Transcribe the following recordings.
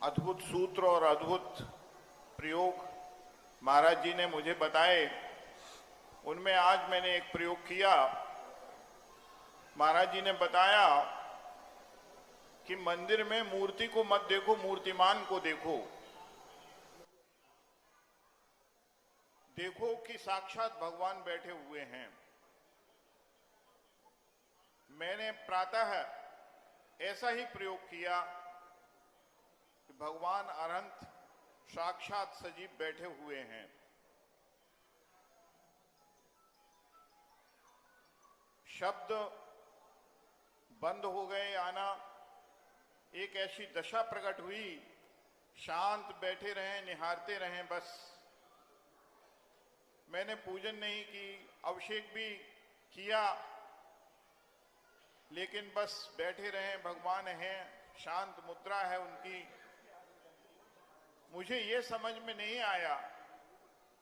अद्भुत सूत्र और अद्भुत प्रयोग महाराज जी ने मुझे बताए, उनमें आज मैंने एक प्रयोग किया। महाराज जी ने बताया कि मंदिर में मूर्ति को मत देखो, मूर्तिमान को देखो। देखो कि साक्षात भगवान बैठे हुए हैं। मैंने प्रातः ऐसा ही प्रयोग किया कि भगवान अनंत साक्षात सजीव बैठे हुए हैं। शब्द बंद हो गए आना, एक ऐसी दशा प्रकट हुई, शांत बैठे रहें, निहारते रहें बस। मैंने पूजन नहीं की, अभिषेक भी किया, लेकिन बस बैठे रहें, भगवान हैं, शांत मुद्रा है उनकी। मुझे ये समझ में नहीं आया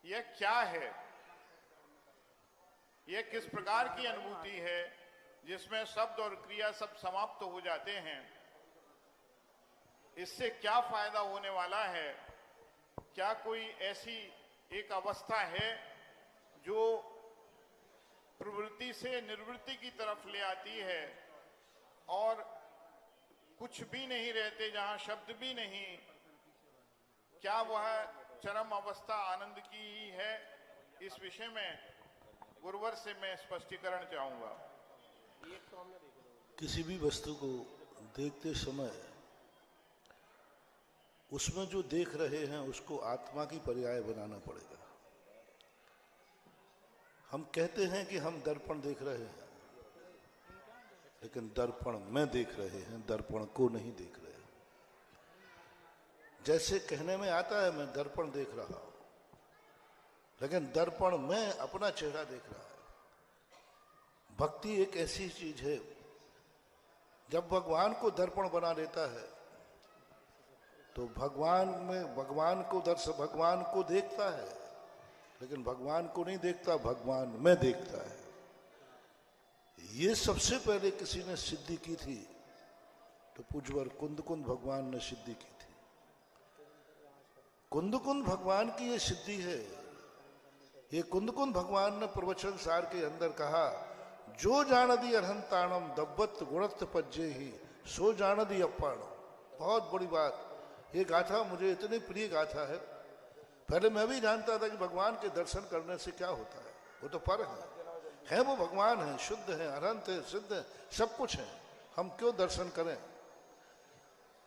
यह क्या है, यह किस प्रकार की अनुभूति है जिसमें शब्द और क्रिया सब समाप्त हो जाते हैं। इससे क्या फायदा होने वाला है? क्या कोई ऐसी एक अवस्था है जो प्रवृत्ति से निवृत्ति की तरफ ले आती है और कुछ भी नहीं रहते, जहां शब्द भी नहीं? क्या वह चरम अवस्था आनंद की ही है? इस विषय में गुरुवर से मैं स्पष्टीकरण चाहूंगा। किसी भी वस्तु को देखते समय उसमें जो देख रहे हैं उसको आत्मा की पर्याय बनाना पड़ेगा। हम कहते हैं कि हम दर्पण देख रहे हैं, लेकिन दर्पण में देख रहे हैं, दर्पण को नहीं देख रहे हैं। जैसे कहने में आता है मैं दर्पण देख रहा हूं, लेकिन दर्पण में अपना चेहरा देख रहा है। भक्ति एक ऐसी चीज है, जब भगवान को दर्पण बना लेता है तो भगवान को देखता है, लेकिन भगवान को नहीं देखता, भगवान में देखता है। ये सबसे पहले किसी ने सिद्धि की थी तो पूज्यवर कुंदकुंद भगवान ने सिद्धि की थी। कुंदकुंद भगवान की ये सिद्धि है। ये कुंदकुंद भगवान ने प्रवचन सार के अंदर कहा, जो जानदी अरहंताणम दब्बत गुणत्व पज्जे ही सो जानदी अप्पाणम। बहुत बड़ी बात। ये गाथा मुझे इतनी प्रिय गाथा है। पहले मैं भी जानता था कि भगवान के दर्शन करने से क्या होता है, वो तो पर है वो भगवान है, शुद्ध है, अनंत है, सिद्ध है, सब कुछ है, हम क्यों दर्शन करें।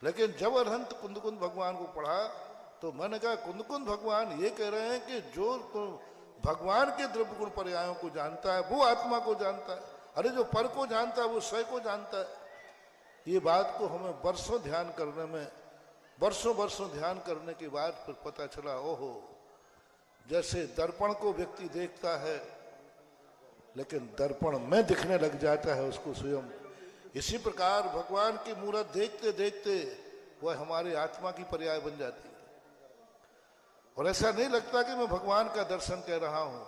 लेकिन जब अरहंत कुंदकुंद भगवान को पढ़ा तो मैंने कहा कुंदकुंद भगवान ये कह रहे हैं कि जो भगवान के द्रव्य गुण पर्यायों को जानता है वो आत्मा को जानता है। अरे जो पर को जानता है वो स्वयं को जानता है। ये बात को हमें वर्षों ध्यान करने में, वर्षों ध्यान करने के बाद फिर पता चला, ओहो, जैसे दर्पण को व्यक्ति देखता है लेकिन दर्पण में दिखने लग जाता है उसको स्वयं, इसी प्रकार भगवान की मूरत देखते देखते वह हमारी आत्मा की पर्याय बन जाती है। और ऐसा नहीं लगता कि मैं भगवान का दर्शन कर रहा हूं,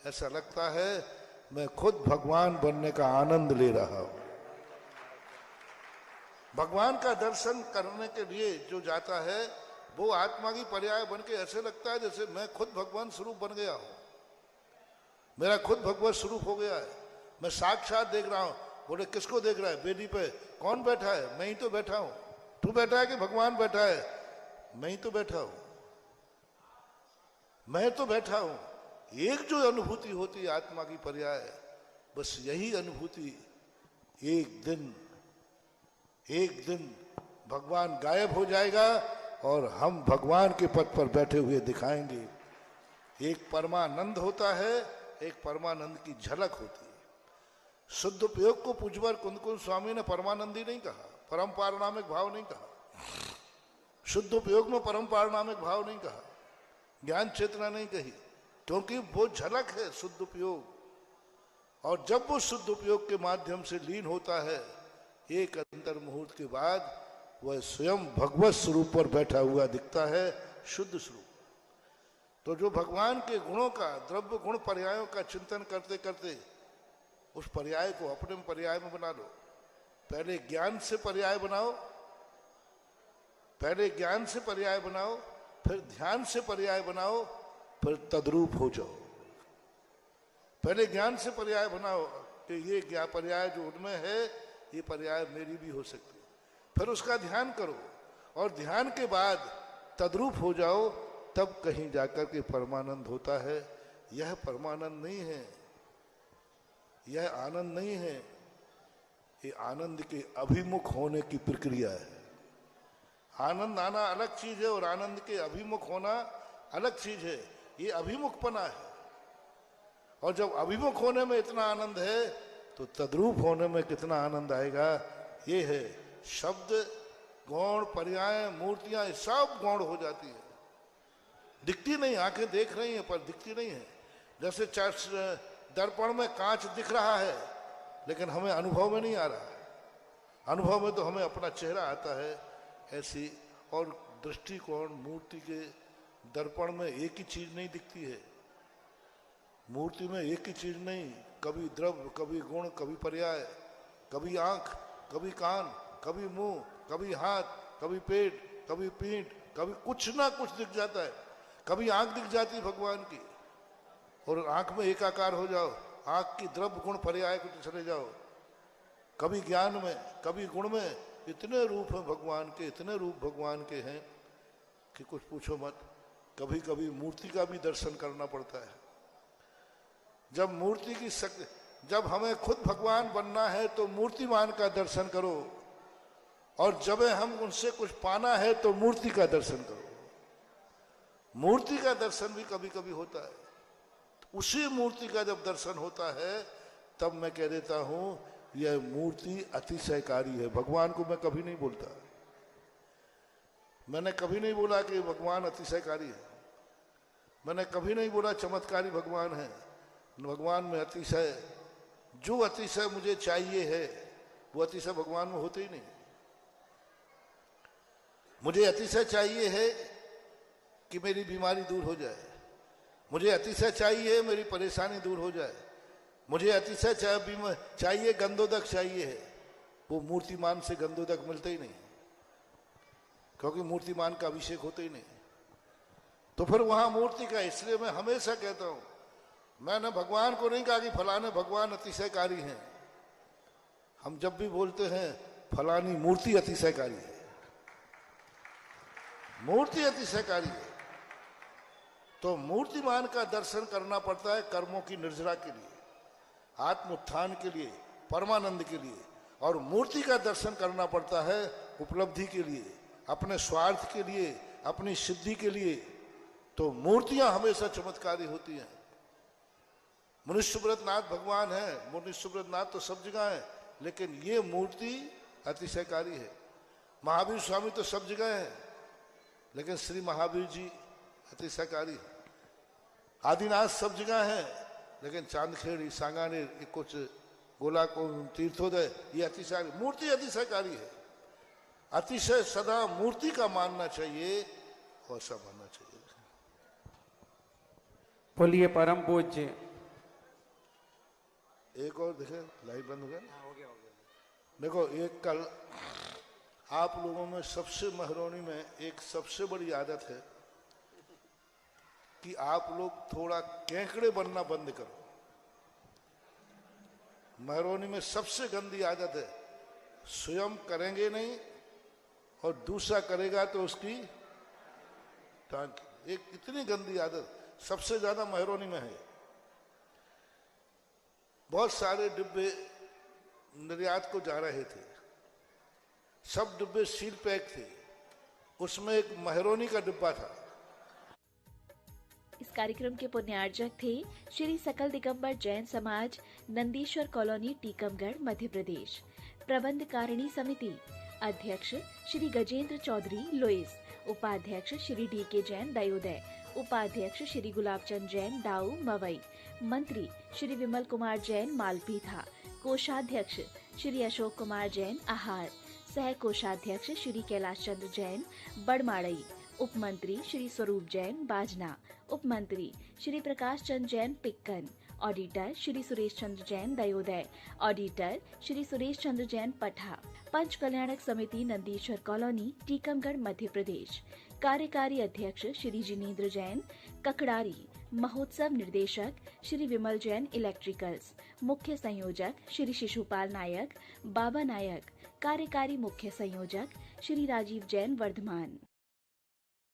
ऐसा लगता है मैं खुद भगवान बनने का आनंद ले रहा हूं। भगवान का दर्शन करने के लिए जो जाता है वो आत्मा की पर्याय बन के ऐसे लगता है जैसे मैं खुद भगवान स्वरूप बन गया हूं, मेरा खुद भगवत स्वरूप हो गया है, मैं साक्षात देख रहा हूं। बोले किसको देख रहा है? वेदी पे कौन बैठा है? मैं ही तो बैठा हूं। तू बैठा है कि भगवान बैठा है? मैं ही तो बैठा हूं, मैं तो बैठा हूं। एक जो अनुभूति होती है आत्मा की पर्याय, बस यही अनुभूति एक दिन भगवान गायब हो जाएगा और हम भगवान के पद पर बैठे हुए दिखाएंगे। एक परमानंद होता है, एक परमानंद की झलक होती है। शुद्ध उपयोग को पूज्यवर कुंदकुंद स्वामी ने परमानंदी नहीं कहा, परम पारनामिक भाव नहीं कहा। शुद्ध उपयोग में परम पारनामिक भाव नहीं कहा, ज्ञान चेतना नहीं कही, क्योंकि वो झलक है शुद्ध उपयोग। और जब वो शुद्ध उपयोग के माध्यम से लीन होता है, एक अंतर मुहूर्त के बाद वह स्वयं भगवत स्वरूप पर बैठा हुआ दिखता है, शुद्ध स्वरूप। तो जो भगवान के गुणों का, द्रव्य गुण पर्यायों का चिंतन करते करते उस पर्याय को अपने पर्याय में बना लो। पहले ज्ञान से पर्याय बनाओ, पहले ज्ञान से पर्याय बनाओ, फिर ध्यान से पर्याय बनाओ, फिर तद्रूप हो जाओ। पहले ज्ञान से पर्याय बनाओ कि ये क्या पर्याय जो उनमें है, ये पर्याय मेरी भी हो सकती है। फिर उसका ध्यान करो और ध्यान के बाद तद्रूप हो जाओ, तब कहीं जाकर के परमानंद होता है। यह परमानंद नहीं है, यह आनंद नहीं है, ये आनंद के अभिमुख होने की प्रक्रिया है। आनंद आना अलग चीज है और आनंद के अभिमुख होना अलग चीज है। ये अभिमुखपना है, और जब अभिमुख होने में इतना आनंद है तो तद्रूप होने में कितना आनंद आएगा। ये है शब्द, गौण, पर्याय, मूर्तियां सब गौण हो जाती है, दिखती नहीं। आंखें देख रही हैं पर दिखती नहीं है। जैसे दर्पण में कांच दिख रहा है लेकिन हमें अनुभव में नहीं आ रहा है, अनुभव में तो हमें अपना चेहरा आता है। ऐसी और दृष्टिकोण मूर्ति के दर्पण में एक ही चीज नहीं दिखती है। मूर्ति में एक ही चीज नहीं, कभी द्रव्य, कभी गुण, कभी पर्याय, कभी आंख, कभी कान, कभी मुंह, कभी हाथ, कभी पेट, कभी पीठ, कभी कुछ ना कुछ दिख जाता है। कभी आंख दिख जाती है भगवान की और आंख में एकाकार हो जाओ, आंख की द्रव्य गुण पर्याय को चले जाओ। कभी ज्ञान में, कभी गुण में, इतने रूप हैं भगवान के, इतने रूप भगवान के हैं कि कुछ पूछो मत। कभी कभी मूर्ति का भी दर्शन करना पड़ता है। जब मूर्ति की शक्ति, जब हमें खुद भगवान बनना है तो मूर्तिमान का दर्शन करो, और जब हम उनसे कुछ पाना है तो मूर्ति का दर्शन करो। मूर्ति का दर्शन भी कभी कभी होता है। उसी मूर्ति का जब दर्शन होता है तब मैं कह देता हूं यह मूर्ति अतिशयकारी है। भगवान को मैं कभी नहीं बोलता, मैंने कभी नहीं बोला कि भगवान अतिशयकारी है, मैंने कभी नहीं बोला चमत्कारी भगवान है। भगवान में अतिशय, जो अतिशय मुझे चाहिए है वो अतिशय भगवान में होते ही नहीं। मुझे अतिशय चाहिए है कि मेरी बीमारी दूर हो जाए, मुझे अतिशय चाहिए मेरी परेशानी दूर हो जाए, मुझे अतिशय चाहिए गंधोदक चाहिए है। वो मूर्तिमान से गंधोदक मिलते ही नहीं, क्योंकि मूर्तिमान का अभिषेक होता ही नहीं। तो फिर वहां मूर्ति का, इसलिए मैं हमेशा कहता हूं, मैंने भगवान को नहीं कहा कि फलाने भगवान अतिशयकारी हैं। हम जब भी बोलते हैं फलानी मूर्ति अतिशयकारी है, मूर्ति अतिशयकारी है। तो मूर्तिमान का दर्शन करना पड़ता है कर्मों की निर्जरा के लिए, आत्मोत्थान के लिए, परमानंद के लिए। और मूर्ति का दर्शन करना पड़ता है उपलब्धि के लिए, अपने स्वार्थ के लिए, अपनी सिद्धि के लिए। तो मूर्तियां हमेशा चमत्कारी होती हैं। मुनिष्यव्रतनाथ भगवान है, मुनिष्यव्रतनाथ तो सब जगह है, लेकिन ये मूर्ति अतिशयकारी है। महावीर स्वामी तो सब जगह है, लेकिन श्री महावीर जी अतिशयकारी है। आदिनाथ सब जगह है, लेकिन चांदखेड़ी, सांगानेर, कुछ गोला को तीर्थोदय, ये अतिशय, मूर्ति अतिशयकारी है। अतिशय सदा मूर्ति का मानना चाहिए और सब मानना चाहिए। बोलिए परम पूज्य। एक और देखे, लाइट बंद हो गया। देखो, एक कल आप लोगों में सबसे महरोनी में एक सबसे बड़ी आदत है कि आप लोग थोड़ा केकड़े बनना बंद करो। महरोनी में सबसे गंदी आदत है, स्वयं करेंगे नहीं और दूसरा करेगा तो उसकी टांग। एक इतनी गंदी आदत सबसे ज्यादा महरोनी में है। बहुत सारे डिब्बे निर्यात को जा रहे थे, सब डिब्बे सील पैक थे, उसमें एक महरोनी का डिब्बा था। इस कार्यक्रम के पुण्यार्जक थे श्री सकल दिगंबर जैन समाज, नंदीश्वर कॉलोनी, टीकमगढ़, मध्य प्रदेश। प्रबंध कारिणी समिति अध्यक्ष श्री गजेंद्र चौधरी, लोइस। उपाध्यक्ष श्री डी.के. जैन, दयोदय। उपाध्यक्ष श्री गुलाबचंद जैन, दाऊ, मवई। मंत्री श्री विमल कुमार जैन, मालपीथा। कोषाध्यक्ष श्री अशोक कुमार जैन, आहार। सह कोषाध्यक्ष श्री कैलाश चंद्र जैन, बड़माड़ई। उपमंत्री श्री स्वरूप जैन, बाजना। उपमंत्री श्री प्रकाश चंद जैन, पिक्कन। ऑडिटर श्री सुरेश चंद्र जैन दयोदय, ऑडिटर श्री सुरेश चंद्र जैन पठा। पंच कल्याणक समिति नंदीश्वर कॉलोनी टीकमगढ़ मध्य प्रदेश। कार्यकारी अध्यक्ष श्री जिनेन्द्र जैन ककड़ारी। महोत्सव निर्देशक श्री विमल जैन इलेक्ट्रिकल्स। मुख्य संयोजक श्री शिशुपाल नायक बाबा नायक। कार्यकारी मुख्य संयोजक श्री राजीव जैन वर्धमान।